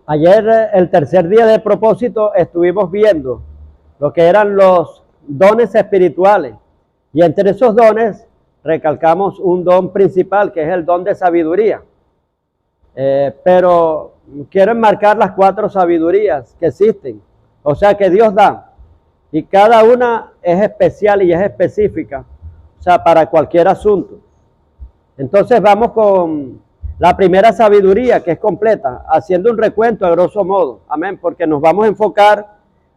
Ayer, el tercer día de propósito, estuvimos viendo lo que eran los dones espirituales. Y entre esos dones recalcamos un don principal, que es el don de sabiduría. Pero quiero enmarcar las 4 sabidurías que existen, o sea, que Dios da. Y cada una es especial y es específica, o sea, para cualquier asunto. Entonces vamos con la primera sabiduría, que es completa, haciendo un recuento a grosso modo. Amén, porque nos vamos a enfocar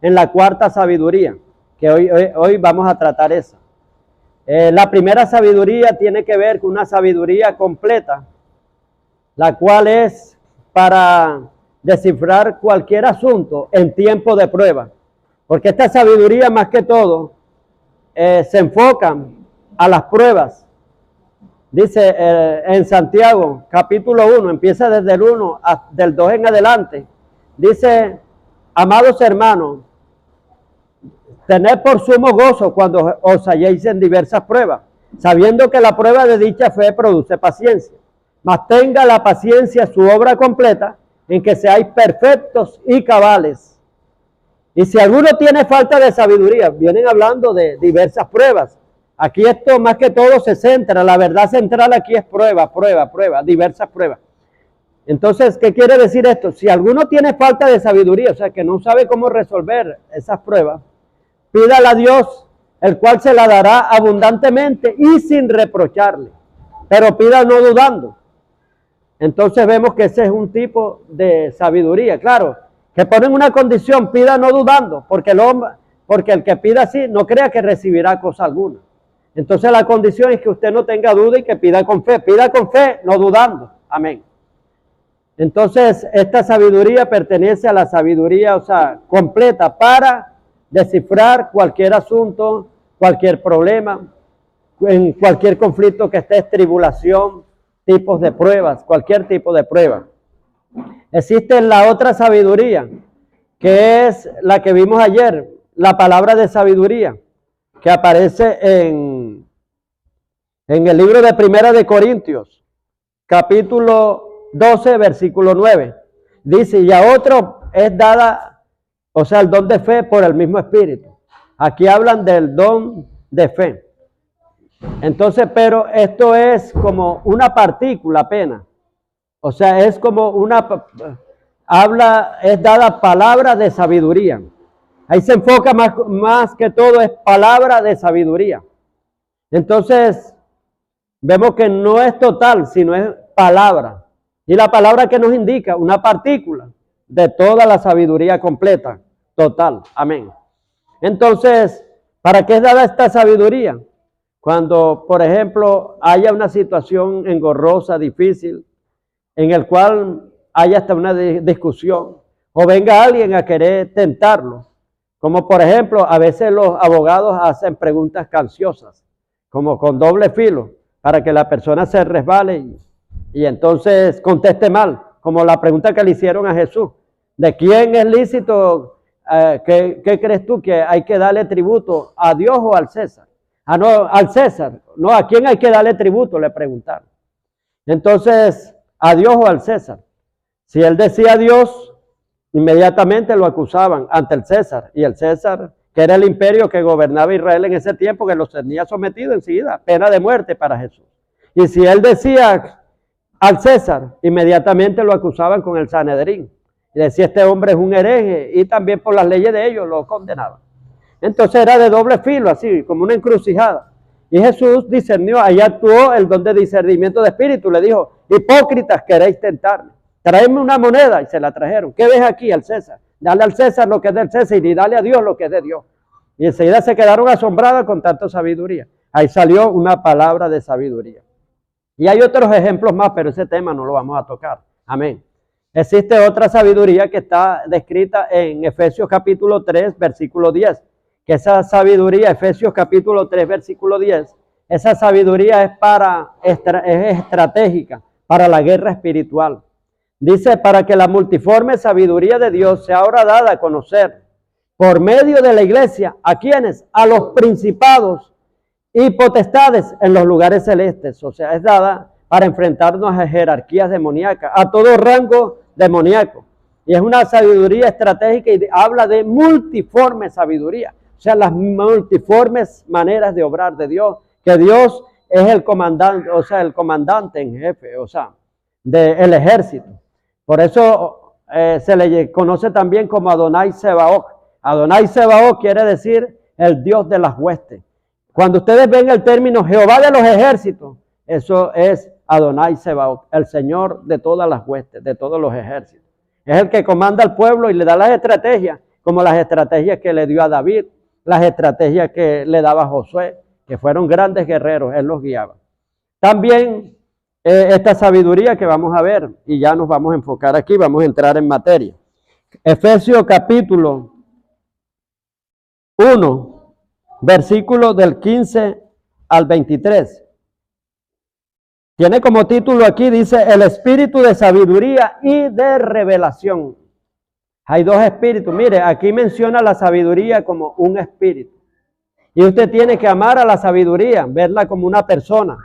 en la 4ª sabiduría, que hoy vamos a tratar esa. La primera sabiduría tiene que ver con una sabiduría completa, la cual es para descifrar cualquier asunto en tiempo de prueba. Porque esta sabiduría, más que todo, se enfoca a las pruebas. Dice en Santiago, capítulo 1, empieza desde el 1, del 2 en adelante. Dice: amados hermanos, tened por sumo gozo cuando os halléis en diversas pruebas, sabiendo que la prueba de dicha fe produce paciencia. Mas tenga la paciencia su obra completa, en que seáis perfectos y cabales. Y si alguno tiene falta de sabiduría, vienen hablando de diversas pruebas. Aquí esto más que todo se centra, la verdad central aquí es prueba, diversas pruebas. Entonces, ¿qué quiere decir esto? Si alguno tiene falta de sabiduría, o sea, que no sabe cómo resolver esas pruebas, pídala a Dios, el cual se la dará abundantemente y sin reprocharle. Pero pida no dudando. Entonces vemos que ese es un tipo de sabiduría, claro, que ponen una condición: pida no dudando, porque el que pida así no crea que recibirá cosa alguna. Entonces la condición es que usted no tenga duda y que pida con fe, no dudando. Amén. Entonces esta sabiduría pertenece a la sabiduría, o sea, completa para descifrar cualquier asunto, cualquier problema, en cualquier conflicto que esté, tribulación, tipos de pruebas, cualquier tipo de prueba. Existe la otra sabiduría, que es la que vimos ayer, la palabra de sabiduría, que aparece en el libro de Primera de Corintios, capítulo 12, versículo 9. Dice: y a otro es dada, o sea, el don de fe por el mismo Espíritu. Aquí hablan del don de fe. Entonces, pero esto es como una partícula apenas. O sea, es como es dada palabra de sabiduría. Ahí se enfoca más que todo, es palabra de sabiduría. Entonces, vemos que no es total, sino es palabra. Y la palabra que nos indica una partícula de toda la sabiduría completa, total. Amén. Entonces, ¿para qué es dada esta sabiduría? Cuando, por ejemplo, haya una situación engorrosa, difícil, en el cual haya hasta una discusión, o venga alguien a querer tentarlo. Como por ejemplo, a veces los abogados hacen preguntas capciosas, como con doble filo, para que la persona se resbale y entonces conteste mal, como la pregunta que le hicieron a Jesús: ¿de quién es lícito? ¿Qué crees tú que hay que darle tributo? ¿A Dios o al César? No, al César. No, ¿a quién hay que darle tributo? Le preguntaron. Entonces, ¿a Dios o al César? Si él decía a Dios, inmediatamente lo acusaban ante el César. Y el César, que era el imperio que gobernaba Israel en ese tiempo, que los tenía sometidos enseguida, pena de muerte para Jesús. Y si él decía al César, inmediatamente lo acusaban con el Sanedrín. Y decía: este hombre es un hereje, y también por las leyes de ellos lo condenaban. Entonces era de doble filo, así como una encrucijada. Y Jesús discernió, ahí actuó el don de discernimiento de espíritu. Le dijo: hipócritas, queréis tentarme, traedme una moneda. Y se la trajeron. ¿Qué ves aquí? Al César. Dale al César lo que es del César y dale a Dios lo que es de Dios. Y enseguida se quedaron asombrados con tanta sabiduría. Ahí salió una palabra de sabiduría. Y hay otros ejemplos más, pero ese tema no lo vamos a tocar. Amén. Existe otra sabiduría que está descrita en Efesios capítulo 3, versículo 10. Que esa sabiduría, Efesios capítulo 3, versículo 10, esa sabiduría es estratégica para la guerra espiritual. Dice: para que la multiforme sabiduría de Dios sea ahora dada a conocer por medio de la iglesia, ¿a quiénes? A los principados y potestades en los lugares celestes. O sea, es dada para enfrentarnos a jerarquías demoníacas, a todo rango demoníaco. Y es una sabiduría estratégica y habla de multiforme sabiduría. O sea, las multiformes maneras de obrar de Dios. Que Dios es el comandante, o sea, el comandante en jefe, o sea, del ejército. Por eso se le conoce también como Adonai Sebaot. Adonai Sebaot quiere decir el Dios de las huestes. Cuando ustedes ven el término Jehová de los ejércitos, eso es Adonai Sebaot, el Señor de todas las huestes, de todos los ejércitos. Es el que comanda al pueblo y le da las estrategias, como las estrategias que le dio a David, las estrategias que le daba a Josué, que fueron grandes guerreros, él los guiaba. También esta sabiduría que vamos a ver, y ya nos vamos a enfocar aquí, vamos a entrar en materia. Efesios capítulo 1, versículo del 15 al 23. Tiene como título aquí, dice, el espíritu de sabiduría y de revelación. Hay dos espíritus. Mire, aquí menciona la sabiduría como un espíritu. Y usted tiene que amar a la sabiduría, verla como una persona.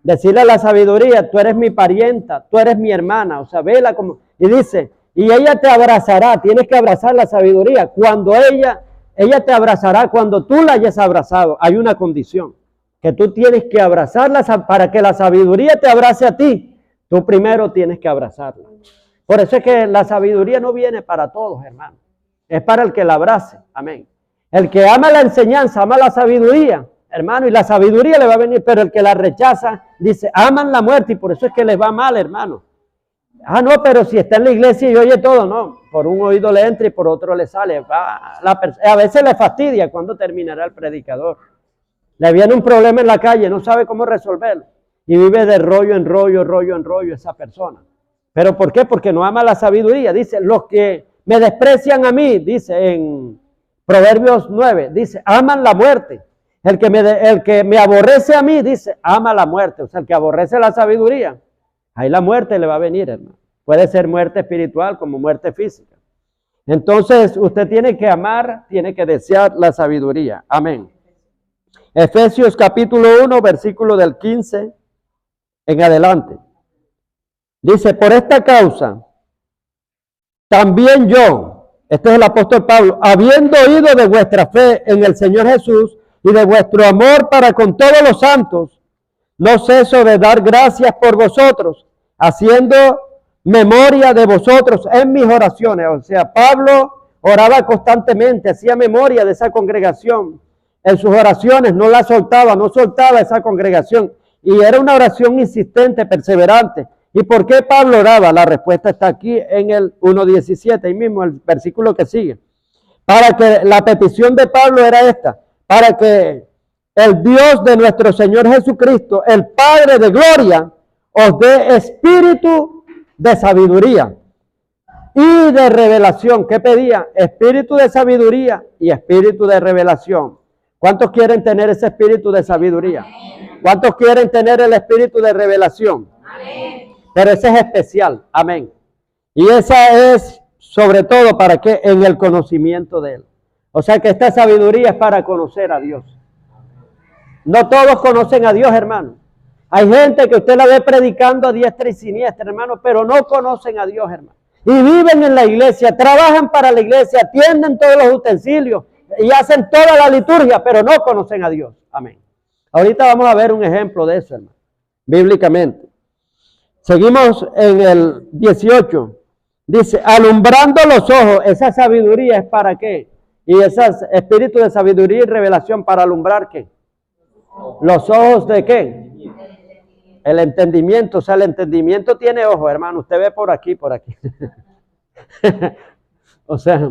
Decirle a la sabiduría, tú eres mi parienta, tú eres mi hermana. O sea, vela como... Y dice, y ella te abrazará, tienes que abrazar la sabiduría. Cuando ella te abrazará cuando tú la hayas abrazado. Hay una condición, que tú tienes que abrazarla para que la sabiduría te abrace a ti. Tú primero tienes que abrazarla. Por eso es que la sabiduría no viene para todos, hermano. Es para el que la abrace. Amén. El que ama la enseñanza, ama la sabiduría, hermano, y la sabiduría le va a venir, pero el que la rechaza, dice, aman la muerte, y por eso es que les va mal, hermano. Ah, no, pero si está en la iglesia y oye todo, no, por un oído le entra y por otro le sale. A veces le fastidia cuando terminará el predicador. Le viene un problema en la calle, no sabe cómo resolverlo, y vive de rollo en rollo esa persona. ¿Pero por qué? Porque no ama la sabiduría. Dice, los que me desprecian a mí, dice en Proverbios 9, dice, aman la muerte. El que me aborrece a mí, dice, ama la muerte. O sea, el que aborrece la sabiduría, ahí la muerte le va a venir, hermano. Puede ser muerte espiritual como muerte física. Entonces, usted tiene que amar, tiene que desear la sabiduría. Amén. Efesios capítulo 1, versículo del 15 en adelante. Dice, por esta causa, también yo, este es el apóstol Pablo, habiendo oído de vuestra fe en el Señor Jesús y de vuestro amor para con todos los santos, no ceso de dar gracias por vosotros, haciendo memoria de vosotros en mis oraciones. O sea, Pablo oraba constantemente, hacía memoria de esa congregación. En sus oraciones no soltaba esa congregación. Y era una oración insistente, perseverante. ¿Y por qué Pablo oraba? La respuesta está aquí en el 1.17, ahí mismo el versículo que sigue. Para que la petición de Pablo era esta, para que el Dios de nuestro Señor Jesucristo, el Padre de gloria, os dé espíritu de sabiduría y de revelación. ¿Qué pedía? Espíritu de sabiduría y espíritu de revelación. ¿Cuántos quieren tener ese espíritu de sabiduría? ¿Cuántos quieren tener el espíritu de revelación? Amén. Pero ese es especial, amén. Y esa es sobre todo para que en el conocimiento de Él. O sea que esta sabiduría es para conocer a Dios. No todos conocen a Dios, hermano. Hay gente que usted la ve predicando a diestra y siniestra, hermano, pero no conocen a Dios, hermano. Y viven en la iglesia, trabajan para la iglesia, atienden todos los utensilios y hacen toda la liturgia, pero no conocen a Dios. Amén. Ahorita vamos a ver un ejemplo de eso, hermano, bíblicamente. Seguimos en el 18. Dice, alumbrando los ojos. Esa sabiduría es para qué. Y ese espíritu de sabiduría y revelación para alumbrar qué. Los ojos de qué. El entendimiento. O sea, el entendimiento tiene ojos, hermano. Usted ve por aquí, por aquí. O sea,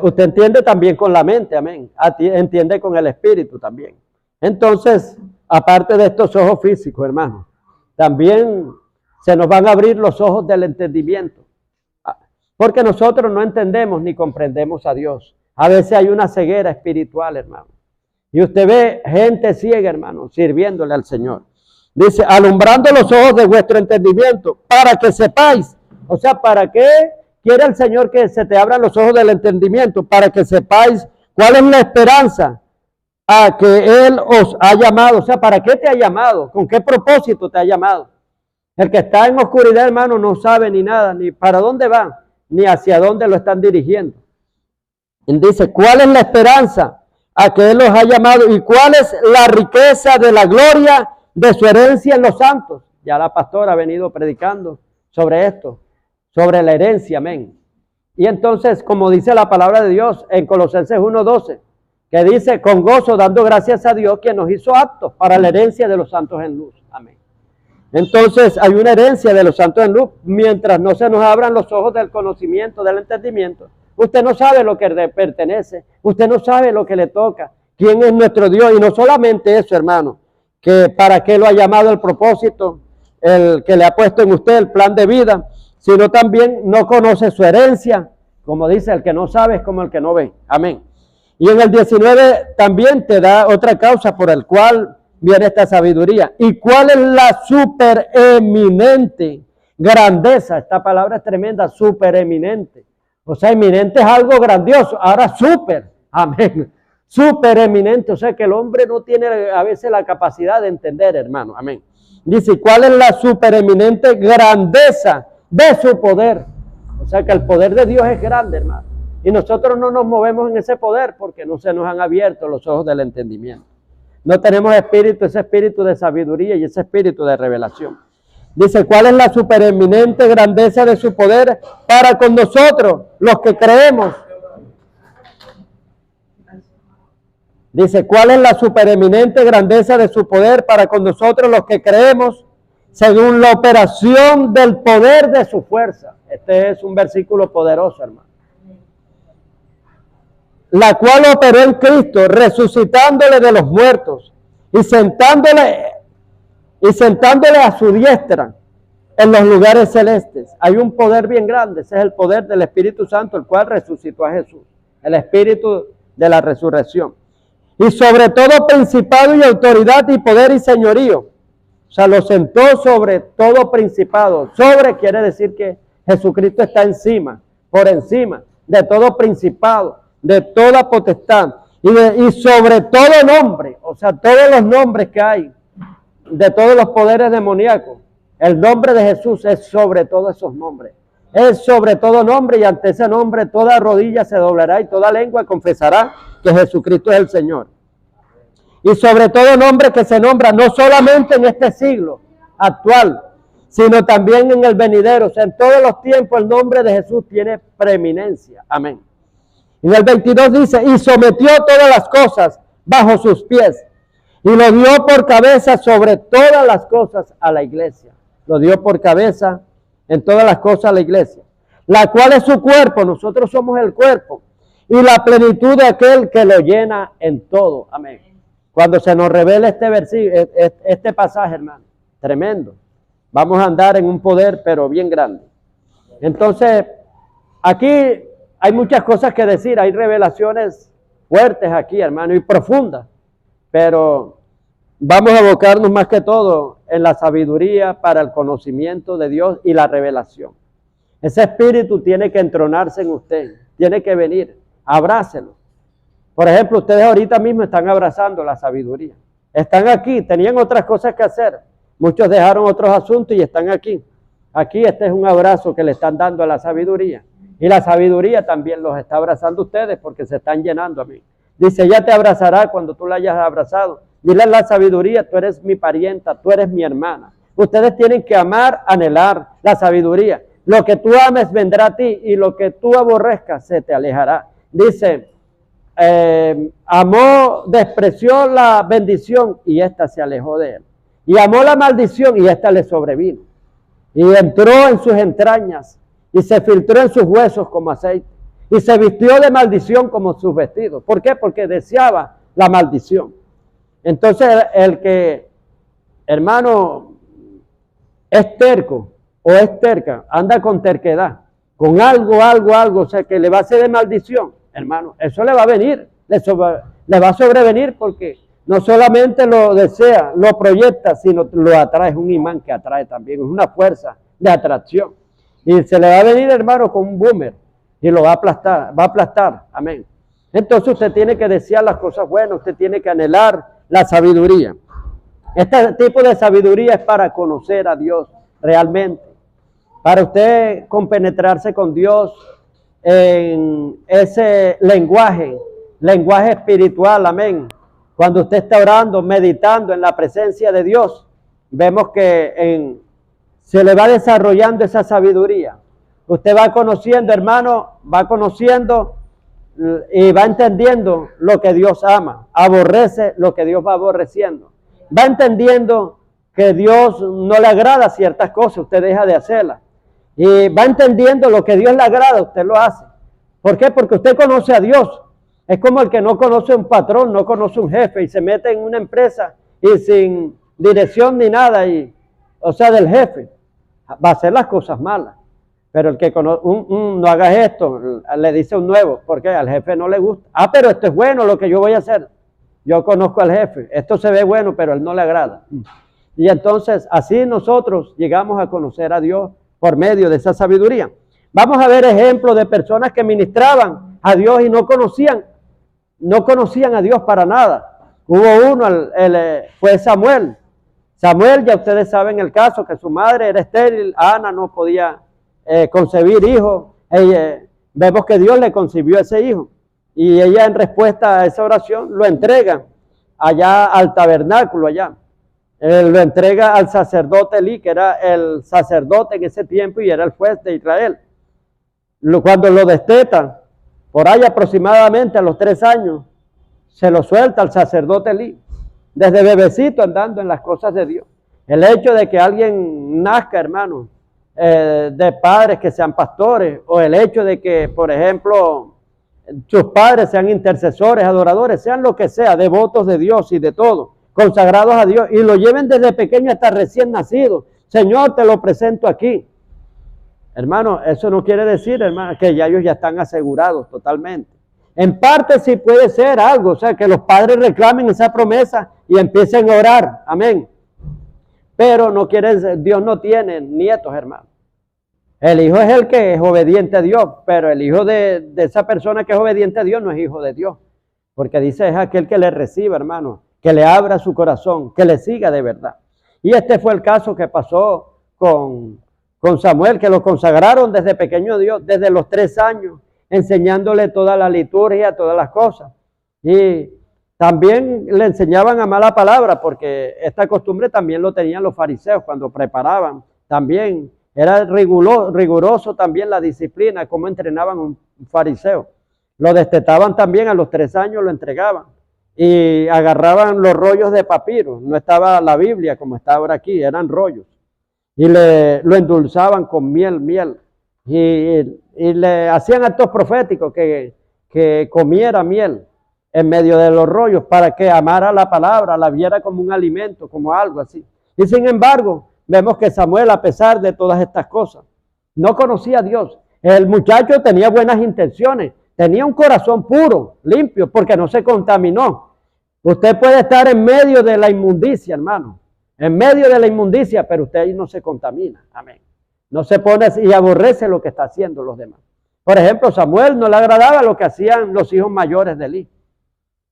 usted entiende también con la mente, amén. Entiende con el espíritu también. Entonces, aparte de estos ojos físicos, hermano, también se nos van a abrir los ojos del entendimiento. Porque nosotros no entendemos ni comprendemos a Dios. A veces hay una ceguera espiritual, hermano. Y usted ve gente ciega, hermano, sirviéndole al Señor. Dice, alumbrando los ojos de vuestro entendimiento, para que sepáis. O sea, ¿para qué quiere el Señor que se te abran los ojos del entendimiento? Para que sepáis cuál es la esperanza a que Él os ha llamado. O sea, ¿para qué te ha llamado? ¿Con qué propósito te ha llamado? El que está en oscuridad, hermano, no sabe ni nada, ni para dónde va. ni hacia dónde lo están dirigiendo. Él dice, ¿cuál es la esperanza a que Él los ha llamado? ¿Y cuál es la riqueza de la gloria de su herencia en los santos? Ya la pastora ha venido predicando sobre esto, sobre la herencia, amén. Y entonces, como dice la palabra de Dios en Colosenses 1:12, que dice, con gozo, dando gracias a Dios, que nos hizo aptos para la herencia de los santos en luz. Amén. Entonces, hay una herencia de los santos en luz, mientras no se nos abran los ojos del conocimiento, del entendimiento. Usted no sabe lo que le pertenece, usted no sabe lo que le toca, quién es nuestro Dios. Y no solamente eso, hermano, que para qué lo ha llamado el propósito, el que le ha puesto en usted el plan de vida, sino también no conoce su herencia. Como dice, el que no sabe es como el que no ve. Amén. Y en el 19 también te da otra causa por el cual viene esta sabiduría. ¿Y cuál es la supereminente grandeza? Esta palabra es tremenda, supereminente. O sea, eminente es algo grandioso. Ahora super, amén. Supereminente, o sea que el hombre no tiene a veces la capacidad de entender, hermano. Amén. Dice, ¿cuál es la supereminente grandeza de su poder? O sea que el poder de Dios es grande, hermano. Y nosotros no nos movemos en ese poder porque no se nos han abierto los ojos del entendimiento. No tenemos espíritu, ese espíritu de sabiduría y ese espíritu de revelación. Dice, ¿cuál es la supereminente grandeza de su poder para con nosotros, los que creemos? Dice, ¿cuál es la supereminente grandeza de su poder para con nosotros, los que creemos, según la operación del poder de su fuerza? Este es un versículo poderoso, hermano. La cual operó en Cristo, resucitándole de los muertos y sentándole a su diestra en los lugares celestes. Hay un poder bien grande, ese es el poder del Espíritu Santo, el cual resucitó a Jesús, el Espíritu de la resurrección. Y sobre todo principado y autoridad y poder y señorío. O sea, lo sentó sobre todo principado. Sobre quiere decir que Jesucristo está encima, por encima de todo principado, de toda potestad y sobre todo nombre, o sea, todos los nombres que hay, de todos los poderes demoníacos. El nombre de Jesús es sobre todos esos nombres. Es sobre todo nombre y ante ese nombre toda rodilla se doblará y toda lengua confesará que Jesucristo es el Señor. Y sobre todo nombre que se nombra no solamente en este siglo actual, sino también en el venidero. O sea, en todos los tiempos el nombre de Jesús tiene preeminencia. Amén. En el 22 dice, y sometió todas las cosas bajo sus pies, y lo dio por cabeza sobre todas las cosas a la iglesia. Lo dio por cabeza en todas las cosas a la iglesia, la cual es su cuerpo. Nosotros somos el cuerpo, y la plenitud de aquel que lo llena en todo. Amén. Cuando se nos revela este versículo, este pasaje, hermano, tremendo. Vamos a andar en un poder, pero bien grande. Entonces, aquí hay muchas cosas que decir, hay revelaciones fuertes aquí, hermano, y profundas, pero vamos a abocarnos más que todo en la sabiduría para el conocimiento de Dios y la revelación. Ese espíritu tiene que entronarse en usted, tiene que venir, abrácelo. Por ejemplo, ustedes ahorita mismo están abrazando la sabiduría. Están aquí, tenían otras cosas que hacer, muchos dejaron otros asuntos y están aquí. Aquí este es un abrazo que le están dando a la sabiduría. Y la sabiduría también los está abrazando a ustedes porque se están llenando a mí. Dice, ella te abrazará cuando tú la hayas abrazado. Dile a la sabiduría, tú eres mi parienta, tú eres mi hermana. Ustedes tienen que amar, anhelar la sabiduría. Lo que tú ames vendrá a ti y lo que tú aborrezcas se te alejará. Dice, amó, despreció la bendición y ésta se alejó de él. Y amó la maldición y ésta le sobrevino. Y entró en sus entrañas y se filtró en sus huesos como aceite. Y se vistió de maldición como sus vestidos. ¿Por qué? Porque deseaba la maldición. Entonces el que, hermano, es terco o es terca, anda con terquedad, con algo, o sea, que le va a hacer de maldición, hermano, eso le va a venir, le va a sobrevenir porque no solamente lo desea, lo proyecta, sino lo atrae, es un imán que atrae también, es una fuerza de atracción. Y se le va a venir, hermano, con un boomer y lo va a aplastar, amén. Entonces usted tiene que desear las cosas buenas, usted tiene que anhelar la sabiduría. Este tipo de sabiduría es para conocer a Dios realmente, para usted compenetrarse con Dios en ese lenguaje espiritual, amén. Cuando usted está orando, meditando en la presencia de Dios, vemos que se le va desarrollando esa sabiduría. Usted va conociendo, hermano, va conociendo y va entendiendo lo que Dios ama, aborrece lo que Dios va aborreciendo. Va entendiendo que Dios no le agrada ciertas cosas, usted deja de hacerlas. Y va entendiendo lo que Dios le agrada, usted lo hace. ¿Por qué? Porque usted conoce a Dios. Es como el que no conoce un patrón, no conoce un jefe y se mete en una empresa y sin dirección ni nada, o sea, del jefe, va a hacer las cosas malas. Pero el que conoce, no hagas esto, le dice un nuevo, porque al jefe no le gusta. Ah, pero esto es bueno lo que yo voy a hacer. Yo conozco al jefe, esto se ve bueno, pero a él no le agrada. Y entonces así nosotros llegamos a conocer a Dios por medio de esa sabiduría. Vamos a ver ejemplos de personas que ministraban a Dios y no conocían a Dios para nada. Hubo uno, fue Samuel. Samuel, ya ustedes saben el caso, que su madre era estéril, Ana no podía concebir hijos. Vemos que Dios le concibió ese hijo. Y ella, en respuesta a esa oración, lo entrega allá al tabernáculo, allá. Lo entrega al sacerdote Elí, que era el sacerdote en ese tiempo y era el juez de Israel. Cuando lo destetan, por ahí aproximadamente a los 3 años, se lo suelta al sacerdote Elí, desde bebecito andando en las cosas de Dios. El hecho de que alguien nazca, hermano, de padres que sean pastores, o el hecho de que, por ejemplo, sus padres sean intercesores, adoradores, sean lo que sea, devotos de Dios y de todo, consagrados a Dios, y lo lleven desde pequeño hasta recién nacido. Señor, te lo presento aquí. Hermano, eso no quiere decir, hermano, que ya ellos ya están asegurados totalmente. En parte sí puede ser algo, o sea, que los padres reclamen esa promesa y empiecen a orar, amén. Pero no quiere decir, Dios no tiene nietos, hermano. El hijo es el que es obediente a Dios, pero el hijo de esa persona que es obediente a Dios no es hijo de Dios. Porque dice, es aquel que le reciba, hermano, que le abra su corazón, que le siga de verdad. Y este fue el caso que pasó con Samuel, que lo consagraron desde pequeño a Dios, desde los 3 años, enseñándole toda la liturgia, todas las cosas. Y también le enseñaban a amar la palabra, porque esta costumbre también lo tenían los fariseos cuando preparaban. También era riguroso también la disciplina, cómo entrenaban un fariseo. Lo destetaban también a los 3 años, lo entregaban. Y agarraban los rollos de papiro. No estaba la Biblia como está ahora aquí, eran rollos. Y lo endulzaban con miel. Y le hacían actos proféticos que comiera miel en medio de los rollos para que amara la palabra, la viera como un alimento, como algo así. Y sin embargo, vemos que Samuel, a pesar de todas estas cosas, no conocía a Dios. El muchacho tenía buenas intenciones, tenía un corazón puro, limpio, porque no se contaminó. Usted puede estar en medio de la inmundicia, hermano, en medio de la inmundicia, pero usted ahí no se contamina, amén. No se pone y aborrece lo que está haciendo los demás. Por ejemplo, Samuel no le agradaba lo que hacían los hijos mayores de Elí.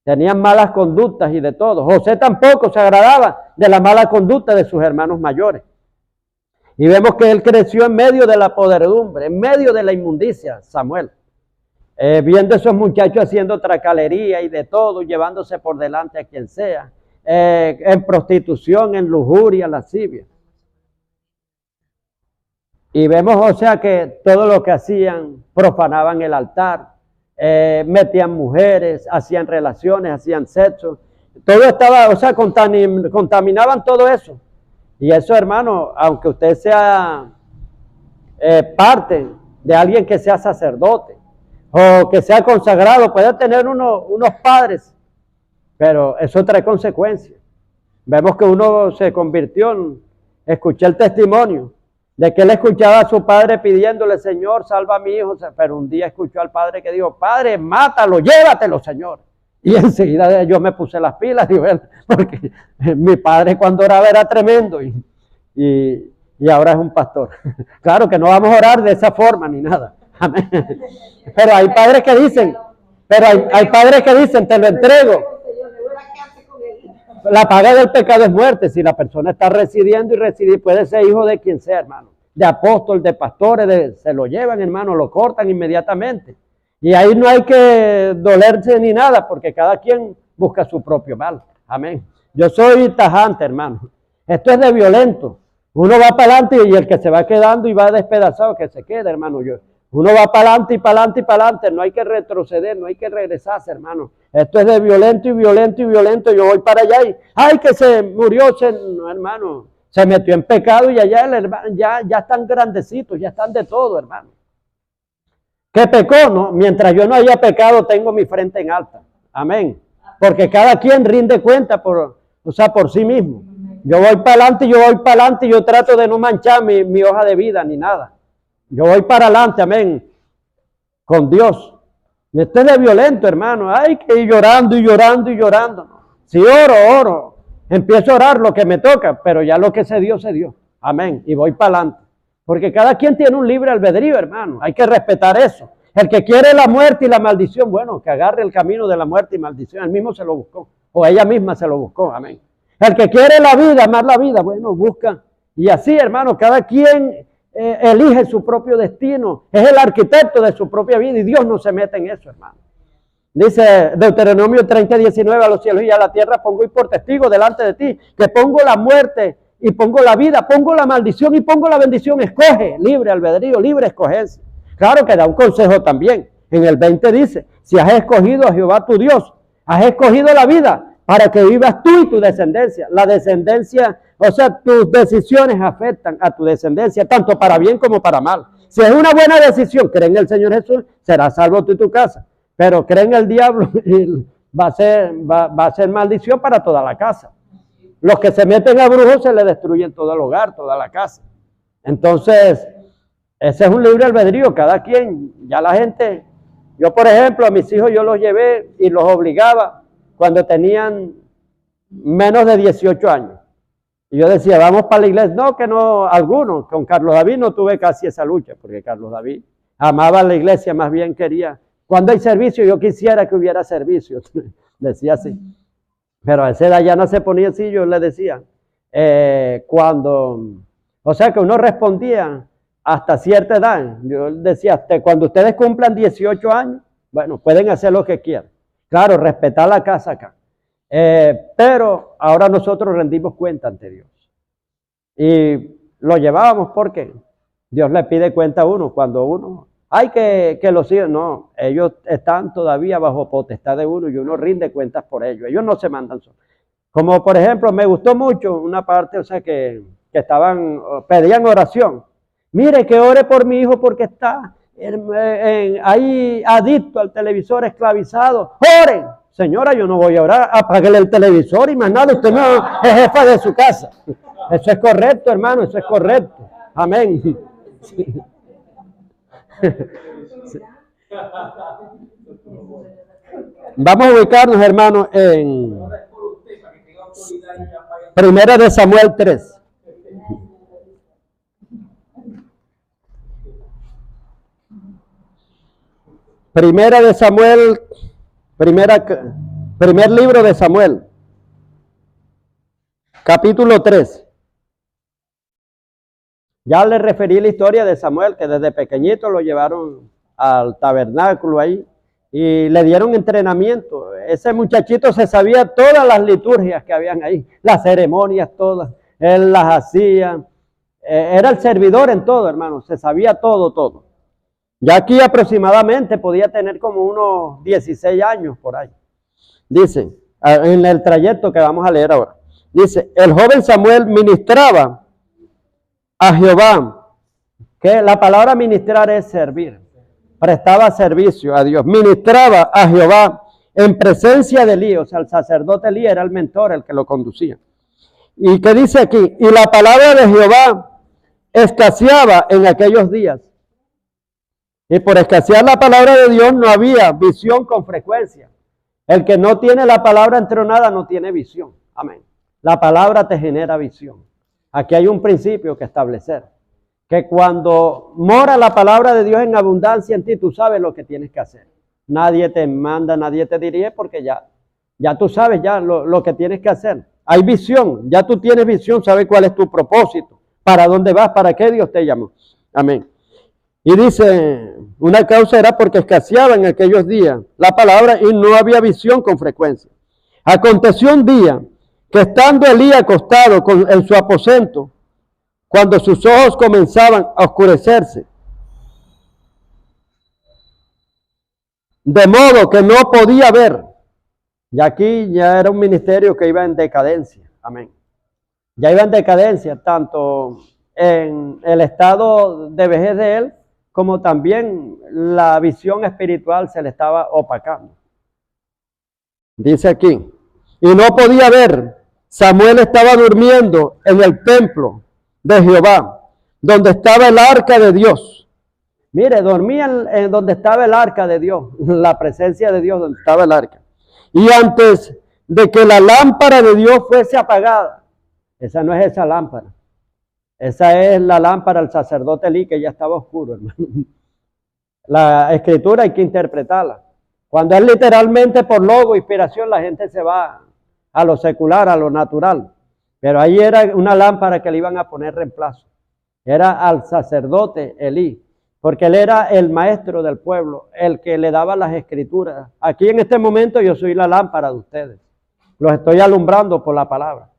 Tenían malas conductas y de todo. José tampoco se agradaba de la mala conducta de sus hermanos mayores. Y vemos que él creció en medio de la podredumbre, en medio de la inmundicia, Samuel. Viendo esos muchachos haciendo tracalería y de todo, llevándose por delante a quien sea, en prostitución, en lujuria, lascivia. Y vemos, o sea, que todo lo que hacían, profanaban el altar, metían mujeres, hacían relaciones, hacían sexo. Todo estaba, o sea, contaminaban todo eso. Y eso, hermano, aunque usted sea parte de alguien que sea sacerdote o que sea consagrado, puede tener unos padres, pero eso trae consecuencias. Vemos que uno se convirtió, escuché el testimonio de que él escuchaba a su padre pidiéndole, Señor, salva a mi hijo, pero un día escuchó al padre que dijo, Padre, mátalo, llévatelo, Señor. Y enseguida yo me puse las pilas, digo, porque mi padre cuando oraba era tremendo y ahora es un pastor. Claro que no vamos a orar de esa forma ni nada. Amén. Pero hay padres que dicen, hay padres que dicen, te lo entrego. La paga del pecado es muerte. Si la persona está residiendo y puede ser hijo de quien sea, hermano. de apóstol, de pastores, se lo llevan, hermano, lo cortan inmediatamente. Y ahí no hay que dolerse ni nada, porque cada quien busca su propio mal. Amén. Yo soy tajante, hermano. Esto es de violento. Uno va para adelante y el que se va quedando y va despedazado, que se quede, hermano. Uno va para adelante y para adelante y para adelante. No hay que retroceder, no hay que regresarse, hermano. Esto es de violento y violento y violento. Yo voy para allá y, ay, que se murió, no, hermano. Se metió en pecado y allá el hermano, ya están grandecitos, ya están de todo, hermano. ¿Qué pecó? No, mientras yo no haya pecado, tengo mi frente en alta. Amén. Porque cada quien rinde cuenta por sí mismo. Yo voy para adelante, y yo trato de no manchar mi hoja de vida ni nada. Yo voy para adelante, amén, con Dios. Esto es de violento, hermano. Hay que ir llorando y llorando y llorando. Si oro, empiezo a orar lo que me toca, pero ya lo que se dio, se dio. Amén. Y voy para adelante. Porque cada quien tiene un libre albedrío, hermano. Hay que respetar eso. El que quiere la muerte y la maldición, bueno, que agarre el camino de la muerte y maldición. Él mismo se lo buscó. O ella misma se lo buscó. Amén. El que quiere la vida, más la vida, bueno, busca. Y así, hermano, cada quien elige su propio destino. Es el arquitecto de su propia vida y Dios no se mete en eso, hermano. Dice Deuteronomio 30:19, a los cielos y a la tierra pongo y por testigo delante de ti, que pongo la muerte y pongo la vida, pongo la maldición y pongo la bendición. Escoge, libre albedrío, libre escogencia. Claro que da un consejo también. En el 20 dice, si has escogido a Jehová tu Dios, has escogido la vida para que vivas tú y tu descendencia. La descendencia, o sea, tus decisiones afectan a tu descendencia, tanto para bien como para mal. Si es una buena decisión, cree en el Señor Jesús, serás salvo tú y tu casa. Pero cree en el diablo y va a ser maldición para toda la casa. Los que se meten a brujos se le destruyen todo el hogar, toda la casa. Entonces, ese es un libre albedrío, cada quien, ya la gente, yo por ejemplo a mis hijos yo los llevé y los obligaba cuando tenían menos de 18 años. Y yo decía, vamos para la iglesia. No, que no, algunos. Con Carlos David no tuve casi esa lucha, porque Carlos David amaba la iglesia, más bien quería. Cuando hay servicio, yo quisiera que hubiera servicio. Decía así. Pero a esa edad ya no se ponía así, yo le decía. O sea que uno respondía hasta cierta edad. Yo decía, hasta cuando ustedes cumplan 18 años, bueno, pueden hacer lo que quieran. Claro, respetar la casa acá. Pero ahora nosotros rendimos cuenta ante Dios. Y lo llevábamos porque Dios le pide cuenta a uno. Cuando uno, hay que los hijos, no, ellos están todavía bajo potestad de uno y uno rinde cuentas por ellos. Ellos no se mandan solos. Como por ejemplo, me gustó mucho una parte, o sea, que pedían oración. Mire, que ore por mi hijo porque está ahí adicto al televisor, esclavizado. ¡Oren! Señora, yo no voy a orar, apáguele el televisor y más nada, usted no es jefa de su casa. Eso es correcto, hermano, eso es correcto. Amén. Sí. Sí. Vamos a ubicarnos, hermano, en Primera de Samuel 3. Primera de Samuel, primer libro de Samuel, capítulo 3. Ya le referí la historia de Samuel, que desde pequeñito lo llevaron al tabernáculo ahí y le dieron entrenamiento. Ese muchachito se sabía todas las liturgias que habían ahí, las ceremonias todas, él las hacía. Era el servidor en todo, hermano, se sabía todo. Ya aquí aproximadamente podía tener como unos 16 años por ahí. Dice, en el trayecto que vamos a leer ahora. Dice, el joven Samuel ministraba a Jehová. Que la palabra ministrar es servir. Prestaba servicio a Dios. Ministraba a Jehová en presencia de Elí. O sea, el sacerdote Elí era el mentor, el que lo conducía. ¿Y qué dice aquí? Y la palabra de Jehová escaseaba en aquellos días. Y por escasear la palabra de Dios no había visión con frecuencia. El que no tiene la palabra entronada no tiene visión. Amén. La palabra te genera visión. Aquí hay un principio que establecer. Que cuando mora la palabra de Dios en abundancia en ti, tú sabes lo que tienes que hacer. Nadie te manda, nadie te dirige porque ya tú sabes ya lo que tienes que hacer. Hay visión, ya tú tienes visión, sabes cuál es tu propósito. ¿Para dónde vas? ¿Para qué Dios te llamó? Amén. Y dice, una causa era porque escaseaba en aquellos días la palabra y no había visión con frecuencia. Aconteció un día que estando Elí acostado en su aposento, cuando sus ojos comenzaban a oscurecerse, de modo que no podía ver, y aquí ya era un ministerio que iba en decadencia, amén. Ya iba en decadencia, tanto en el estado de vejez de él, como también la visión espiritual se le estaba opacando. Dice aquí, y no podía ver, Samuel estaba durmiendo en el templo de Jehová, donde estaba el arca de Dios. Mire, dormía en donde estaba el arca de Dios, la presencia de Dios donde estaba el arca. Y antes de que la lámpara de Dios fuese apagada, esa no es esa lámpara, esa es la lámpara del sacerdote Elí, que ya estaba oscuro, hermano. La escritura hay que interpretarla. Cuando es literalmente por logo, inspiración, la gente se va a lo secular, a lo natural. Pero ahí era una lámpara que le iban a poner reemplazo. Era al sacerdote Elí, porque él era el maestro del pueblo, el que le daba las escrituras. Aquí en este momento yo soy la lámpara de ustedes. Los estoy alumbrando por la palabra.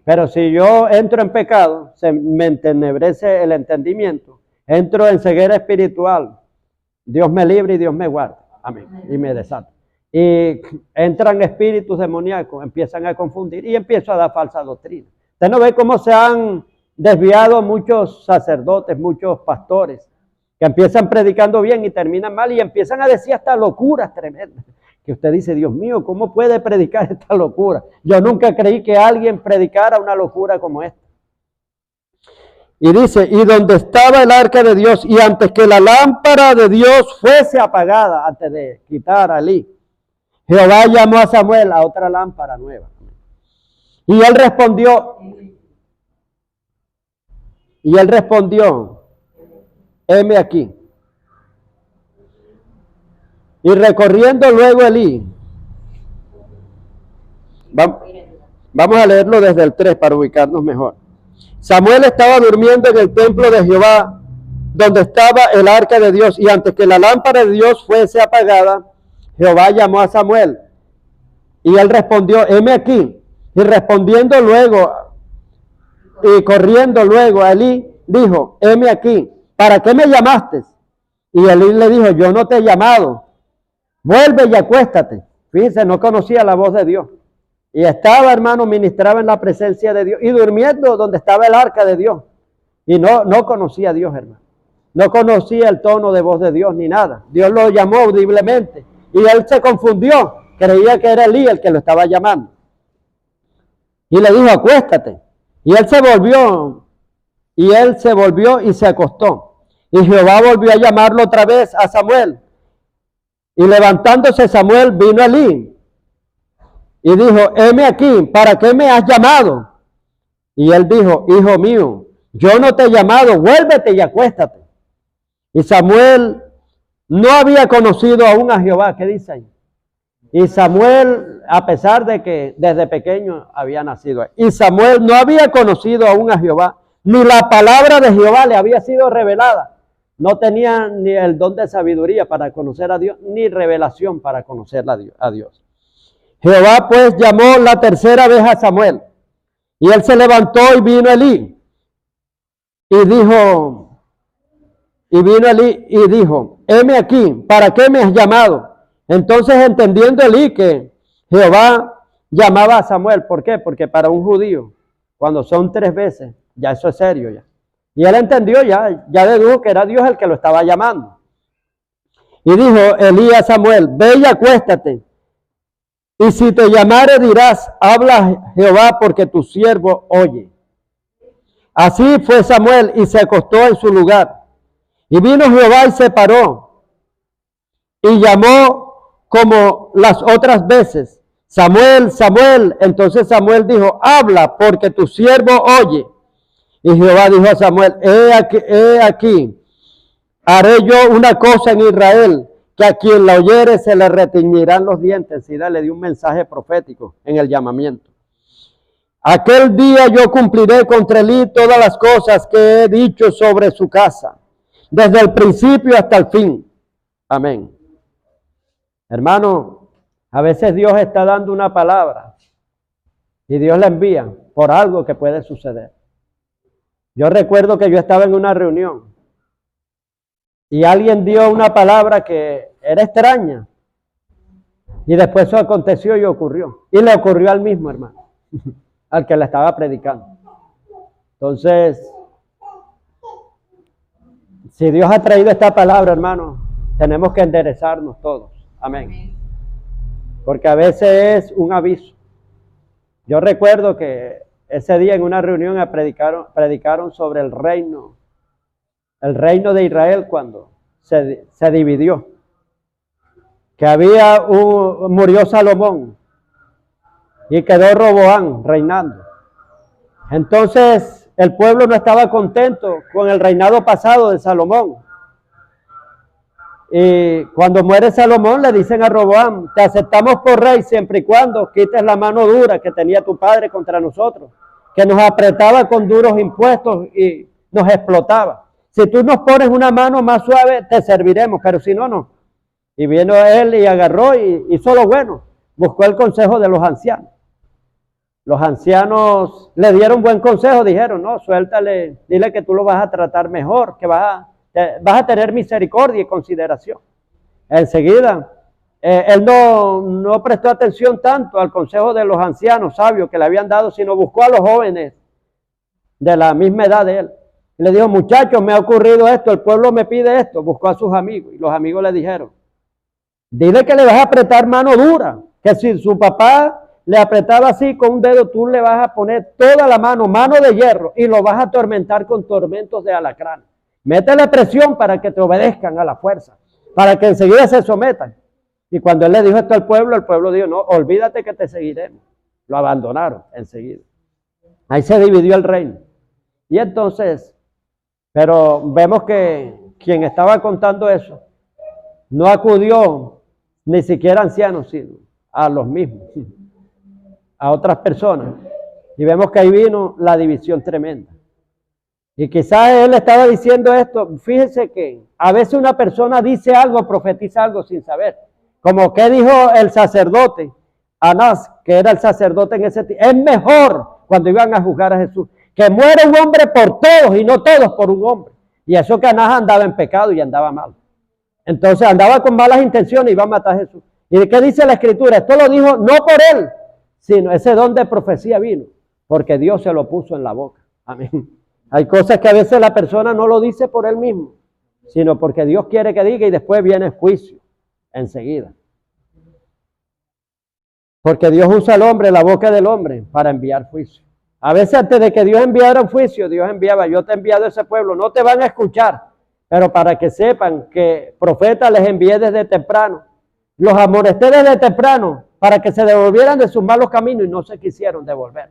Pero si yo entro en pecado, se me entenebrece el entendimiento. Entro en ceguera espiritual. Dios me libre y Dios me guarde. Amén. Y me desata. Y entran espíritus demoníacos, empiezan a confundir y empiezo a dar falsa doctrina. Usted no ve cómo se han desviado muchos sacerdotes, muchos pastores, que empiezan predicando bien y terminan mal y empiezan a decir hasta locuras tremendas. Que usted dice, Dios mío, ¿cómo puede predicar esta locura? Yo nunca creí que alguien predicara una locura como esta. Y dice, y donde estaba el arca de Dios, y antes que la lámpara de Dios fuese apagada, antes de quitar a Elí, Jehová llamó a Samuel a otra lámpara nueva. Y él respondió, heme aquí. Y recorriendo luego Elí, vamos a leerlo desde el 3 para ubicarnos mejor. Samuel estaba durmiendo en el templo de Jehová, donde estaba el arca de Dios, y antes que la lámpara de Dios fuese apagada, Jehová llamó a Samuel, y él respondió, heme aquí. Y respondiendo luego, y corriendo luego a Elí, dijo, heme aquí, ¿para qué me llamaste? Y Elí le dijo, yo no te he llamado, vuelve y acuéstate. Fíjense, no conocía la voz de Dios. Y estaba, hermano, ministraba en la presencia de Dios y durmiendo donde estaba el arca de Dios. Y no conocía a Dios, hermano. No conocía el tono de voz de Dios ni nada. Dios lo llamó audiblemente y él se confundió. Creía que era Elí el que lo estaba llamando. Y le dijo, acuéstate. Y él se volvió y se acostó. Y Jehová volvió a llamarlo otra vez a Samuel. Y levantándose Samuel vino a Elí y dijo, heme aquí, ¿para qué me has llamado? Y él dijo, hijo mío, yo no te he llamado, vuélvete y acuéstate. Y Samuel no había conocido aún a Jehová, ¿qué dice ahí? Y Samuel, a pesar de que desde pequeño había nacido ahí, y Samuel no había conocido aún a Jehová, ni la palabra de Jehová le había sido revelada. No tenía ni el don de sabiduría para conocer a Dios, ni revelación para conocer a Dios. Jehová pues llamó la tercera vez a Samuel, y él se levantó y vino a Elí, y dijo, heme aquí, ¿para qué me has llamado? Entonces entendiendo Elí que Jehová llamaba a Samuel, ¿por qué? Porque para un judío, cuando son 3 veces, ya eso es serio ya. Y él entendió ya dedujo que era Dios el que lo estaba llamando. Y dijo Elí a Samuel, ve y acuéstate. Y si te llamare dirás, habla Jehová porque tu siervo oye. Así fue Samuel y se acostó en su lugar. Y vino Jehová y se paró. Y llamó como las otras veces, Samuel, Samuel. Entonces Samuel dijo, habla porque tu siervo oye. Y Jehová dijo a Samuel, he aquí, haré yo una cosa en Israel, que a quien la oyere se le retiñirán los dientes. Y le dio un mensaje profético en el llamamiento. Aquel día yo cumpliré contra Elí todas las cosas que he dicho sobre su casa, desde el principio hasta el fin. Amén. Hermano, a veces Dios está dando una palabra y Dios la envía por algo que puede suceder. Yo recuerdo que yo estaba en una reunión y alguien dio una palabra que era extraña y después eso aconteció y ocurrió. Y le ocurrió al mismo hermano, al que le estaba predicando. Entonces, si Dios ha traído esta palabra, hermano, tenemos que enderezarnos todos. Amén. Porque a veces es un aviso. Yo recuerdo que ese día en una reunión predicaron sobre el reino de Israel cuando se dividió. Que murió Salomón y quedó Roboam reinando. Entonces el pueblo no estaba contento con el reinado pasado de Salomón. Y cuando muere Salomón le dicen a Roboam, te aceptamos por rey siempre y cuando quites la mano dura que tenía tu padre contra nosotros, que nos apretaba con duros impuestos y nos explotaba. Si tú nos pones una mano más suave, te serviremos, pero si no, no. Y vino él y agarró y hizo lo bueno, buscó el consejo de los ancianos. Los ancianos le dieron buen consejo, dijeron, no, suéltale, dile que tú lo vas a tratar mejor, que vas a tener misericordia y consideración. Enseguida, él no prestó atención tanto al consejo de los ancianos sabios que le habían dado, sino buscó a los jóvenes de la misma edad de él. Y le dijo, muchachos, me ha ocurrido esto, el pueblo me pide esto. Buscó a sus amigos y los amigos le dijeron, dile que le vas a apretar mano dura, que si su papá le apretaba así con un dedo, tú le vas a poner toda la mano de hierro y lo vas a atormentar con tormentos de alacrán. Métele presión para que te obedezcan a la fuerza, para que enseguida se sometan. Y cuando él le dijo esto al pueblo, el pueblo dijo, no, olvídate que te seguiremos. Lo abandonaron enseguida. Ahí se dividió el reino. Y entonces, pero vemos que quien estaba contando eso, no acudió ni siquiera a ancianos, sino a los mismos, a otras personas. Y vemos que ahí vino la división tremenda. Y quizás él estaba diciendo esto, fíjense que a veces una persona dice algo, profetiza algo sin saber. Como que dijo el sacerdote, Anás, que era el sacerdote en ese tiempo, es mejor cuando iban a juzgar a Jesús, que muera un hombre por todos y no todos por un hombre. Y eso que Anás andaba en pecado y andaba mal. Entonces andaba con malas intenciones y iba a matar a Jesús. ¿Y qué dice la Escritura? Esto lo dijo no por él, sino ese don de profecía vino, porque Dios se lo puso en la boca. Amén. Hay cosas que a veces la persona no lo dice por él mismo, sino porque Dios quiere que diga y después viene el juicio enseguida. Porque Dios usa al hombre, la boca del hombre, para enviar juicio. A veces antes de que Dios enviara un juicio, Dios enviaba, yo te he enviado a ese pueblo, no te van a escuchar, pero para que sepan que profeta les envié desde temprano. Los amonesté desde temprano para que se devolvieran de sus malos caminos y no se quisieron devolver.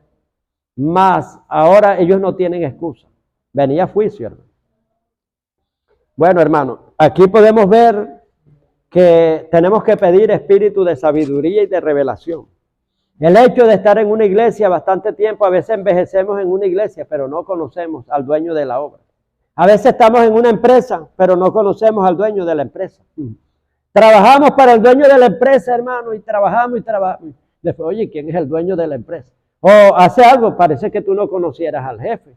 Mas ahora ellos no tienen excusa. Venía juicio, hermano. Bueno, hermano, aquí podemos ver que tenemos que pedir espíritu de sabiduría y de revelación. El hecho de estar en una iglesia bastante tiempo, a veces envejecemos en una iglesia, pero no conocemos al dueño de la obra. A veces estamos en una empresa, pero no conocemos al dueño de la empresa. Trabajamos para el dueño de la empresa, hermano, y trabajamos. Después, oye, ¿quién es el dueño de la empresa? O hace algo, parece que tú no conocieras al jefe.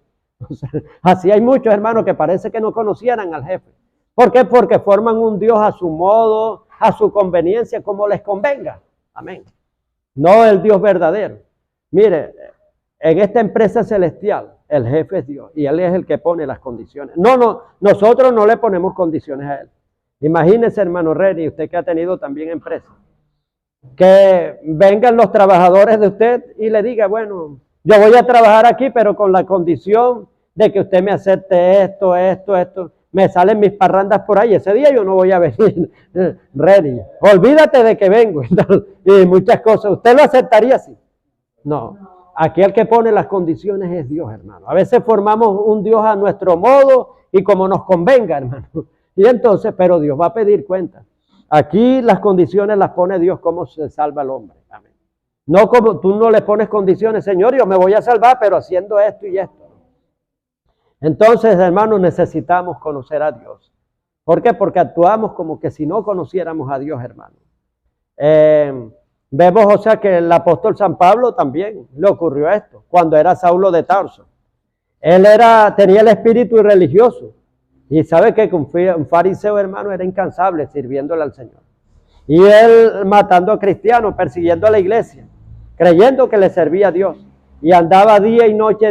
O sea, así hay muchos hermanos que parece que no conocieran al jefe. ¿Por qué? Porque forman un Dios a su modo, a su conveniencia, como les convenga. Amén. No el Dios verdadero. Mire, en esta empresa celestial, el jefe es Dios y Él es el que pone las condiciones. No, nosotros no le ponemos condiciones a Él. Imagínese, hermano Reni, usted que ha tenido también empresa, que vengan los trabajadores de usted y le diga, bueno, yo voy a trabajar aquí, pero con la condición de que usted me acepte esto, me salen mis parrandas por ahí, ese día yo no voy a venir, Reni, olvídate de que vengo, y muchas cosas, ¿usted lo aceptaría así? No, aquí el que pone las condiciones es Dios, hermano. A veces formamos un Dios a nuestro modo y como nos convenga, hermano. Y entonces, pero Dios va a pedir cuenta. Aquí las condiciones las pone Dios, cómo se salva el hombre. Amén. No como tú no le pones condiciones, Señor, yo me voy a salvar, pero haciendo esto y esto. Entonces, hermanos, necesitamos conocer a Dios. ¿Por qué? Porque actuamos como que si no conociéramos a Dios, hermanos. Vemos, o sea, que el apóstol San Pablo también le ocurrió esto, cuando era Saulo de Tarso. Él tenía el espíritu religioso. Y sabe que un fariseo, hermano, era incansable sirviéndole al Señor. Y él matando a cristianos, persiguiendo a la iglesia, creyendo que le servía a Dios. Y andaba día y noche,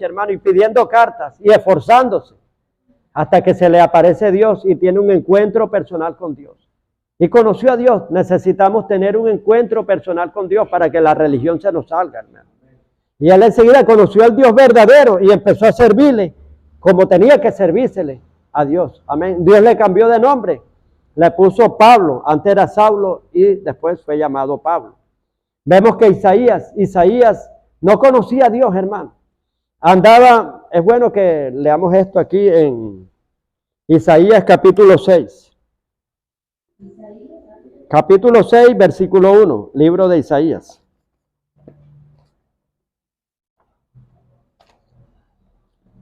hermano, y pidiendo cartas y esforzándose hasta que se le aparece Dios y tiene un encuentro personal con Dios. Y conoció a Dios. Necesitamos tener un encuentro personal con Dios para que la religión se nos salga, hermano. Y él enseguida conoció al Dios verdadero y empezó a servirle como tenía que servírsele a Dios. Amén. Dios le cambió de nombre. Le puso Pablo. Antes era Saulo y después fue llamado Pablo. Vemos que Isaías no conocía a Dios, hermano. Andaba, es bueno que leamos esto aquí en Isaías capítulo 6. Capítulo 6, versículo 1, libro de Isaías.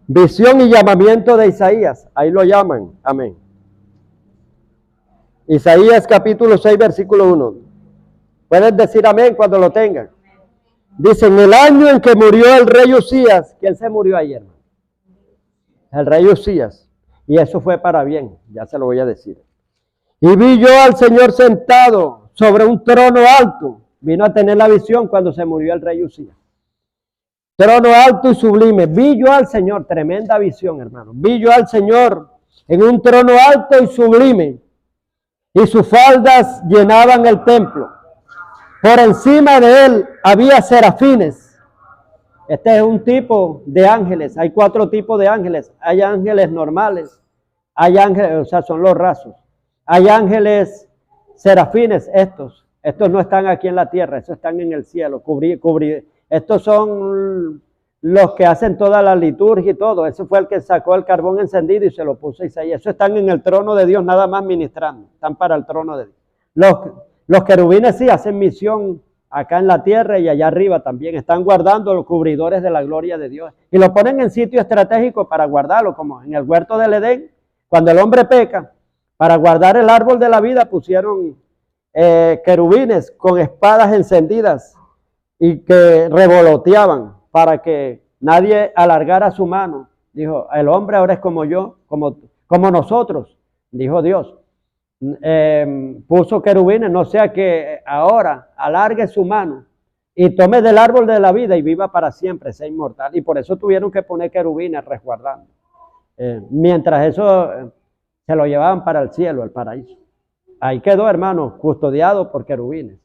Visión y llamamiento de Isaías, ahí lo llaman, amén. Isaías capítulo 6, versículo 1. Pueden decir amén cuando lo tengan. Dice, en el año en que murió el rey Usías, ¿quién se murió ayer, hermano? El rey Usías. Y eso fue para bien, ya se lo voy a decir. Y vi yo al Señor sentado sobre un trono alto. Vino a tener la visión cuando se murió el rey Usías. Trono alto y sublime. Vi yo al Señor, tremenda visión, hermano. Vi yo al Señor en un trono alto y sublime. Y sus faldas llenaban el templo. Por encima de él había serafines. Este es un tipo de ángeles. Hay 4 tipos de ángeles. Hay ángeles normales. Hay ángeles, o sea, son los rasos. Hay ángeles serafines, estos no están aquí en la tierra, estos están en el cielo, estos son los que hacen toda la liturgia y todo. Ese fue el que sacó el carbón encendido y se lo puso a Isaías. Esos están en el trono de Dios, nada más ministrando, están para el trono de Dios. Los querubines sí hacen misión acá en la tierra y allá arriba también, están guardando los cubridores de la gloria de Dios y lo ponen en sitio estratégico para guardarlo, como en el huerto del Edén, cuando el hombre peca. Para guardar el árbol de la vida pusieron querubines con espadas encendidas y que revoloteaban para que nadie alargara su mano. Dijo, el hombre ahora es como yo, como nosotros, dijo Dios. Puso querubines, no sea que ahora alargue su mano y tome del árbol de la vida y viva para siempre, sea inmortal. Y por eso tuvieron que poner querubines resguardando. Mientras eso se lo llevaban para el cielo, el paraíso. Ahí quedó, hermano, custodiado por querubines.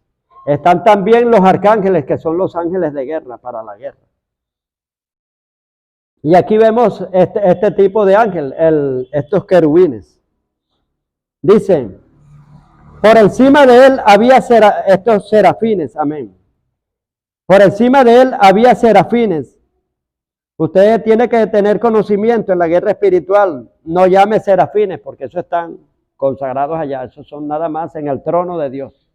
Están también los arcángeles, que son los ángeles de guerra, para la guerra. Y aquí vemos este tipo de ángel, estos querubines. Dicen, por encima de él había estos serafines, amén. Por encima de él había serafines. Usted tiene que tener conocimiento en la guerra espiritual. No llame serafines porque esos están consagrados allá. Esos son nada más en el trono de Dios.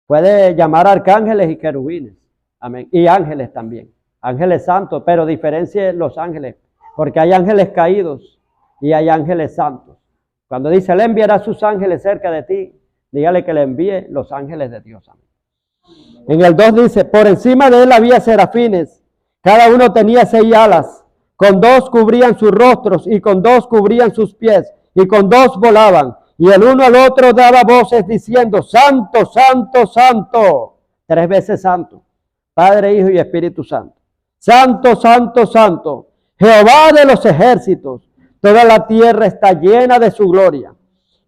Puede llamar arcángeles y querubines. Amén. Y ángeles también. Ángeles santos, pero diferencie los ángeles. Porque hay ángeles caídos y hay ángeles santos. Cuando dice, él enviará sus ángeles cerca de ti, dígale que le envíe los ángeles de Dios. Amén. En el 2 dice, por encima de él había serafines. Cada uno tenía 6 alas, con 2 cubrían sus rostros y con 2 cubrían sus pies y con 2 volaban. Y el uno al otro daba voces diciendo, Santo, Santo, Santo. 3 veces santo, Padre, Hijo y Espíritu Santo. Santo, Santo, Santo, Jehová de los ejércitos. Toda la tierra está llena de su gloria.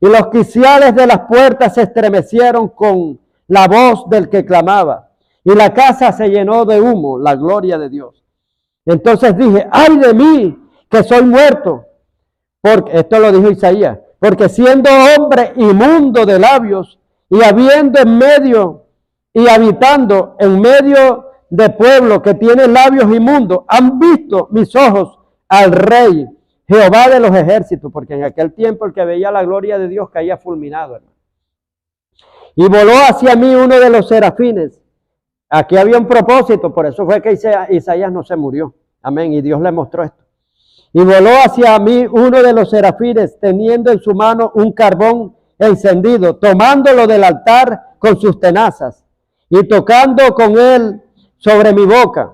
Y los quiciales de las puertas se estremecieron con la voz del que clamaba. Y la casa se llenó de humo, la gloria de Dios. Entonces dije, ¡ay de mí, que soy muerto! Porque esto lo dijo Isaías. Porque siendo hombre inmundo de labios y habiendo en medio y habitando en medio de pueblo que tiene labios inmundos, han visto mis ojos al Rey, Jehová de los ejércitos. Porque en aquel tiempo el que veía la gloria de Dios caía fulminado, hermano. Y voló hacia mí uno de los serafines Aquí había un propósito, por eso fue que Isaías no se murió. Amén. Y Dios le mostró esto. Y voló hacia mí uno de los serafines, teniendo en su mano un carbón encendido, tomándolo del altar con sus tenazas y tocando con él sobre mi boca.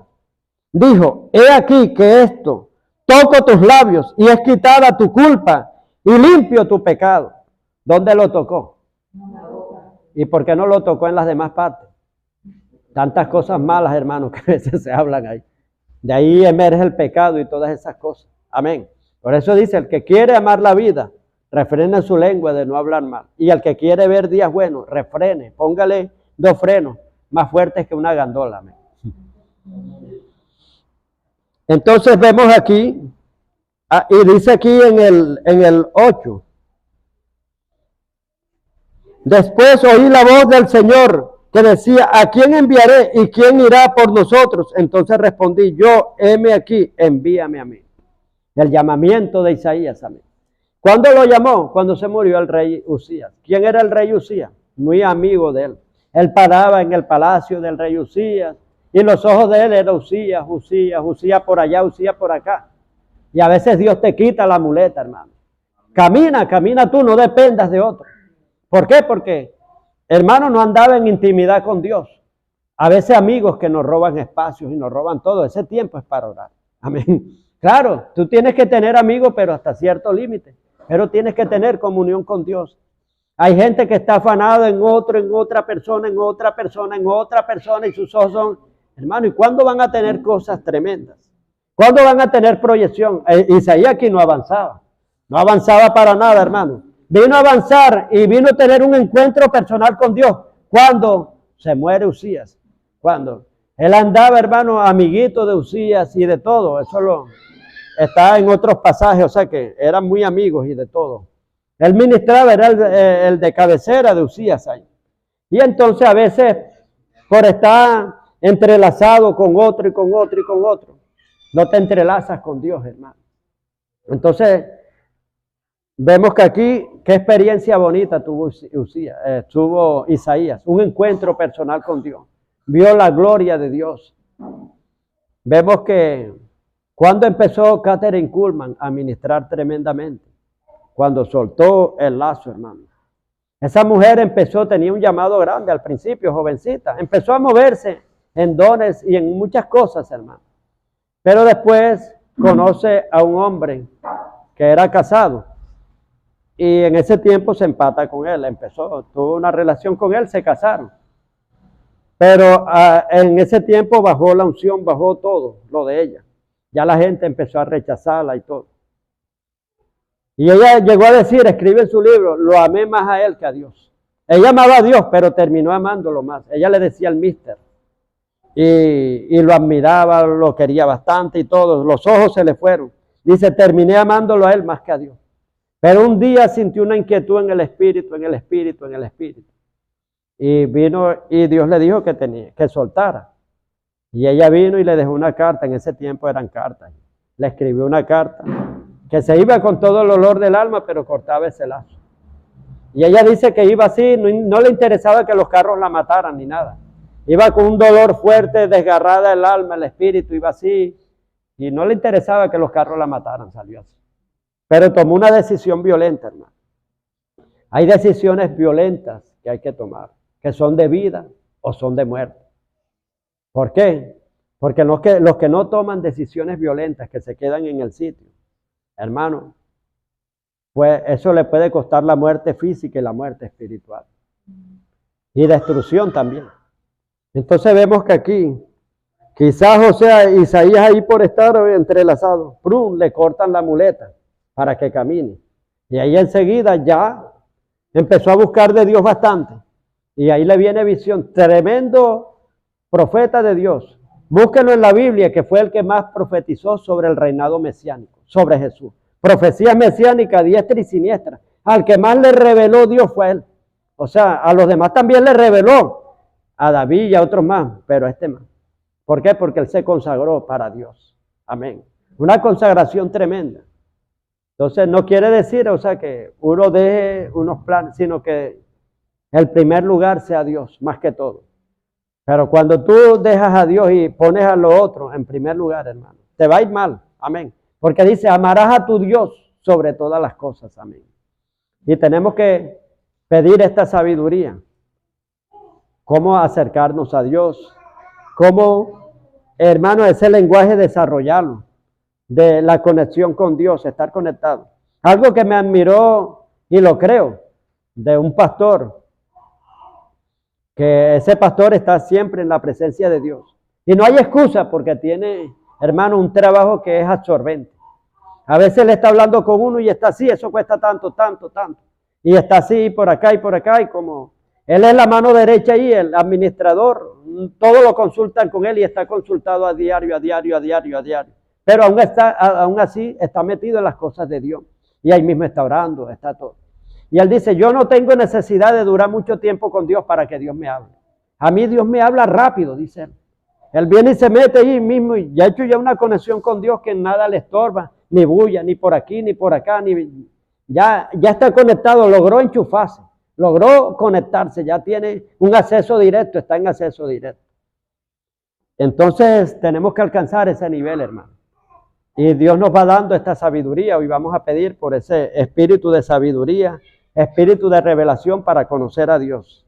Dijo, he aquí que esto, toco tus labios y es quitada tu culpa y limpio tu pecado. ¿Dónde lo tocó? ¿Y por qué no lo tocó en las demás partes? Tantas cosas malas, hermanos, que a veces se hablan ahí. De ahí emerge el pecado y todas esas cosas. Amén. Por eso dice, el que quiere amar la vida, refrene su lengua de no hablar mal. Y el que quiere ver días buenos, refrene, póngale 2 frenos más fuertes que una gandola. Amén. Entonces vemos aquí, y dice aquí en el 8. Después oí la voz del Señor que decía, ¿a quién enviaré y quién irá por nosotros? Entonces respondí, yo, heme aquí, envíame a mí. El llamamiento de Isaías a mí. ¿Cuándo lo llamó? Cuando se murió el rey Usías. ¿Quién era el rey Usías? Muy amigo de él. Él paraba en el palacio del rey Usías y los ojos de él eran Usías, Usías, Usías por allá, Usías por acá. Y a veces Dios te quita la muleta, hermano. Camina tú, no dependas de otro. ¿Por qué? Porque, hermano, no andaba en intimidad con Dios. A veces amigos que nos roban espacios y nos roban todo. Ese tiempo es para orar. Amén. Claro, tú tienes que tener amigos, pero hasta cierto límite. Pero tienes que tener comunión con Dios. Hay gente que está afanada en otro, en otra persona, en otra persona, en otra persona, y sus ojos son, hermano, ¿y cuándo van a tener cosas tremendas? ¿Cuándo van a tener proyección? Isaías aquí no avanzaba para nada, hermano. Vino a avanzar y vino a tener un encuentro personal con Dios. ¿Cuándo se muere Usías? ¿Cuándo? Él andaba, hermano, amiguito de Usías y de todo. Eso está en otros pasajes, o sea que eran muy amigos y de todo. Él ministraba, era el de cabecera de Usías ahí. Y entonces a veces, por estar entrelazado con otro y con otro y con otro, no te entrelazas con Dios, hermano. Entonces, vemos que aquí, qué experiencia bonita tuvo Isaías, un encuentro personal con Dios. Vio la gloria de Dios. Vemos que cuando empezó Kathryn Kuhlman a ministrar tremendamente, cuando soltó el lazo, hermano. Esa mujer tenía un llamado grande al principio, jovencita. Empezó a moverse en dones y en muchas cosas, hermano. Pero después conoce a un hombre que era casado. Y en ese tiempo se empata con él. Tuvo una relación con él, se casaron. Pero en ese tiempo bajó la unción, bajó todo lo de ella. Ya la gente empezó a rechazarla y todo. Y ella llegó a decir, escribe en su libro, lo amé más a él que a Dios. Ella amaba a Dios, pero terminó amándolo más. Ella le decía al mister. Y lo admiraba, lo quería bastante y todo. Los ojos se le fueron. Dice, terminé amándolo a él más que a Dios. Pero un día sintió una inquietud en el espíritu. Y vino y Dios le dijo que soltara. Y ella vino y le dejó una carta. En ese tiempo eran cartas. Le escribió una carta que se iba con todo el olor del alma, pero cortaba ese lazo. Y ella dice que iba así, no le interesaba que los carros la mataran ni nada. Iba con un dolor fuerte, desgarrada el alma, el espíritu, iba así. Y no le interesaba que los carros la mataran, salió así. Pero tomó una decisión violenta, hermano. Hay decisiones violentas que hay que tomar, que son de vida o son de muerte. ¿Por qué? Porque los que no toman decisiones violentas, que se quedan en el sitio, hermano, pues eso le puede costar la muerte física y la muerte espiritual. Y destrucción también. Entonces vemos que aquí, quizás, Isaías ahí por estar entrelazado, le cortan la muleta para que camine. Y ahí enseguida ya empezó a buscar de Dios bastante. Y ahí le viene visión. Tremendo profeta de Dios. Búsquenlo en la Biblia, que fue el que más profetizó sobre el reinado mesiánico, sobre Jesús. Profecías mesiánicas, diestra y siniestra. Al que más le reveló Dios fue él. O sea, a los demás también le reveló. A David y a otros más, pero a este más. ¿Por qué? Porque él se consagró para Dios. Amén. Una consagración tremenda. Entonces, no quiere decir, que uno deje unos planes, sino que el primer lugar sea Dios, más que todo. Pero cuando tú dejas a Dios y pones a lo otro en primer lugar, hermano, te va a ir mal. Amén. Porque dice, amarás a tu Dios sobre todas las cosas. Amén. Y tenemos que pedir esta sabiduría. Cómo acercarnos a Dios. Cómo, hermano, ese lenguaje desarrollarlo. De la conexión con Dios, estar conectado. Algo que me admiró y lo creo, de un pastor, que ese pastor está siempre en la presencia de Dios. Y no hay excusa porque tiene, hermano, un trabajo que es absorbente. A veces le está hablando con uno y está así, eso cuesta tanto, tanto, tanto. Y está así por acá y por acá y como él es la mano derecha y el administrador, todo lo consultan con él y está consultado a diario, a diario, a diario, a diario. Pero aún así está metido en las cosas de Dios. Y ahí mismo está orando, está todo. Y él dice, yo no tengo necesidad de durar mucho tiempo con Dios para que Dios me hable. A mí Dios me habla rápido, dice él. Él viene y se mete ahí mismo y ya ha hecho ya una conexión con Dios que nada le estorba, ni bulla, ni por aquí, ni por acá, ya está conectado, logró enchufarse, logró conectarse, ya tiene un acceso directo, está en acceso directo. Entonces tenemos que alcanzar ese nivel, hermano. Y Dios nos va dando esta sabiduría. Hoy vamos a pedir por ese espíritu de sabiduría, espíritu de revelación para conocer a Dios.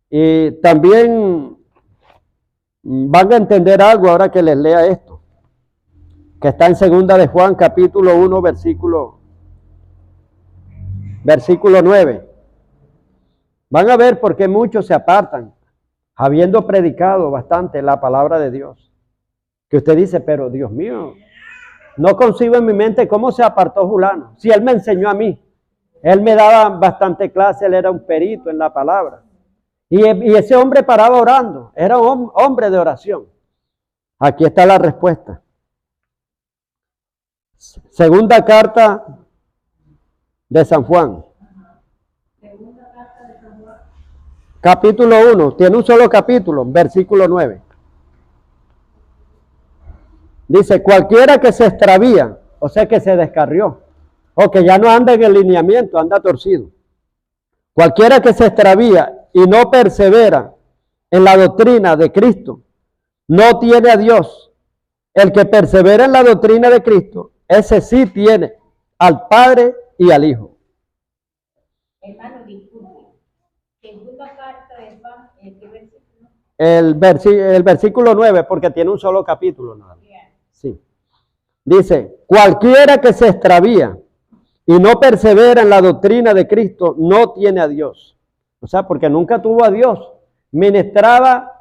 Y también van a entender algo ahora que les lea esto, que está en 2 de Juan, capítulo 1, versículo 9. Van a ver por qué muchos se apartan, habiendo predicado bastante la palabra de Dios. Que usted dice, pero Dios mío, no concibo en mi mente cómo se apartó fulano. Si él me enseñó a mí, él me daba bastante clase, él era un perito en la palabra. Y ese hombre paraba orando, era un hombre de oración. Aquí está la respuesta. Segunda carta de San Juan. Capítulo 1, tiene un solo capítulo, versículo 9. Dice, cualquiera que se extravía, o sea que se descarrió, o que ya no anda en el lineamiento, anda torcido. Cualquiera que se extravía y no persevera en la doctrina de Cristo, no tiene a Dios. El que persevera en la doctrina de Cristo, ese sí tiene al Padre y al Hijo. Hermano, disculpe. Segunda carta de Juan, ¿qué versículo? El versículo 9, porque tiene un solo capítulo. ¿No? Sí. Dice, cualquiera que se extravía y no persevera en la doctrina de Cristo, no tiene a Dios. O sea, porque nunca tuvo a Dios. Ministraba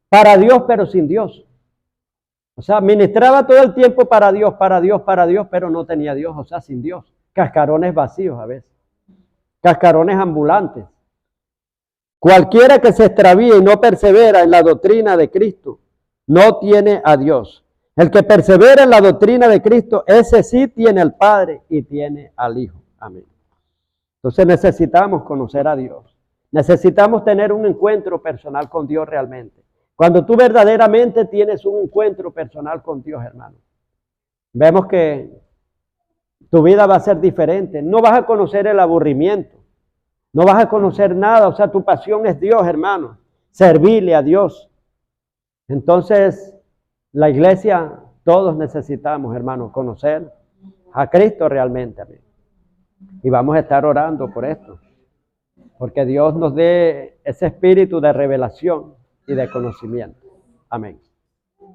para Dios, pero sin Dios. O sea, ministraba todo el tiempo para Dios, para Dios, para Dios, pero no tenía a Dios, o sea, sin Dios. Cascarones vacíos a veces. Cascarones ambulantes. Cualquiera que se extravíe y no persevera en la doctrina de Cristo, no tiene a Dios. El que persevera en la doctrina de Cristo, ese sí tiene al Padre y tiene al Hijo. Amén. Entonces necesitamos conocer a Dios. Necesitamos tener un encuentro personal con Dios realmente. Cuando tú verdaderamente tienes un encuentro personal con Dios, hermano, vemos que tu vida va a ser diferente. No vas a conocer el aburrimiento. No vas a conocer nada. O sea, tu pasión es Dios, hermano. Servirle a Dios. Entonces, la iglesia, todos necesitamos, hermano, conocer a Cristo realmente. Amén. Y vamos a estar orando por esto. Porque Dios nos dé ese espíritu de revelación y de conocimiento. Amén.